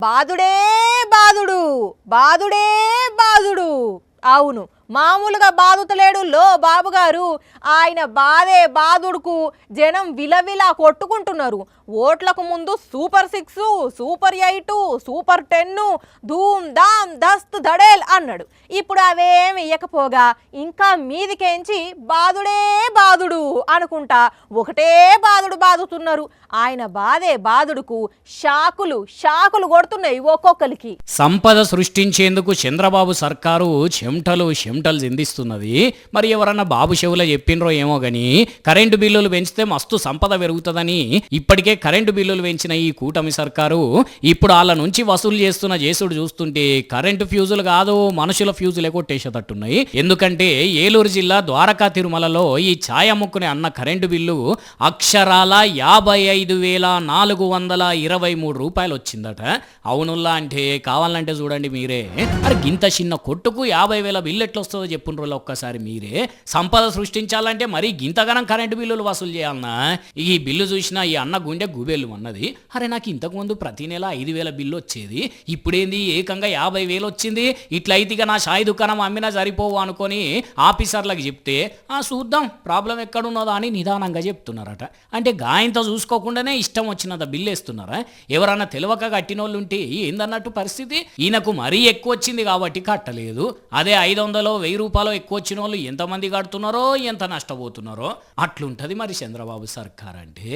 బాదుడే బాదుడు బాదుడే బాదుడు. అవును, మామూలుగా బాదుతలేడు లో బాబుగారు. ఆయన బాధే బాదుడుకు జనం విలవిలా కొట్టుకుంటున్నారు. ఓట్లకు ముందు సూపర్ 6, సూపర్ 8, సూపర్ 10, ధూమ్ ధామ్ దస్త్ ధడేల్ అన్నాడు. ఇప్పుడు అవేమి ఇయ్యకపోగా ఇంకా మీదికేంచి బాదుడే బాదుడు అనుకుంటా ఒకటే బాదుడు బాదుతున్నారు. ఆయన బాధే బాదుడుకు షాకులు షాకులు కొడుతున్నాయి ఒక్కొక్కరికి. సంపద సృష్టించేందుకు చంద్రబాబు సర్కారు చెమటలు చిందిస్తున్నది. మరి ఎవరన్నా బాబు చెవులో చెప్పినరో ఏమో గాని కరెంటు బిల్లులు పెంచితే మస్తు సంపద పెరుగుతుందని ఇప్పటికే కరెంటు బిల్లులు పెంచిన ఈ కూటమి సర్కారు ఇప్పుడు వాళ్ళ నుంచి వసూలు చేస్తున్న చేసుడు చూస్తుంటే కరెంటు ఫ్యూజులు కాదు మనుషుల ఫ్యూజులే కొట్టేసేటట్టున్నాయి. ఎందుకంటే ఏలూరు జిల్లా ద్వారకా తిరుమలలో ఈ ఛాయ ముక్కుని అన్న కరెంటు బిల్లు అక్షరాల 55,423 రూపాయలు వచ్చిందట. అవునుల్లా అంటే కావాలంటే చూడండి మీరే. మరి గింత చిన్న కొట్టుకు 50,000 బిల్లు ఎట్లా వస్తుందో చెప్పుండ్రు ఒక్కసారి మీరే. సంపద సృష్టించాలంటే మరి గింతగానం కరెంటు బిల్లులు వసూలు చేయాలన్నా? ఈ బిల్లు చూసినా ఈ అన్న గుండె గుబేలు అన్నది. అరే నాకు ఇంతకుముందు ప్రతి నెల 5,000 బిల్లు వచ్చేది, ఇప్పుడేంది ఏకంగా 50,000 వచ్చింది. ఇట్లయితే ఇక నా షాయి దుకాణం అమ్మినా సరిపోవు అనుకొని ఆఫీసర్లకు చెప్తే చూద్దాం ప్రాబ్లం ఎక్కడున్నదా అని నిదానంగా చెప్తున్నారట. అంటే గాయంతో చూసుకోకుండానే ఇష్టం వచ్చినంత బిల్లు వేస్తున్నారా? ఎవరన్నా తెలియక కట్టినోళ్ళు ఉంటే ఏందన్నట్టు పరిస్థితి. ఈయనకు మరీ ఎక్కువ వచ్చింది కాబట్టి కట్టలేదు. అదే 500, 1000 రూపాయలు ఎక్కువ వచ్చిన వాళ్ళు ఎంతమంది కడుతున్నారో ఎంత నష్టపోతున్నారో అట్లుంటది మరి చంద్రబాబు సర్కార్ అంటే.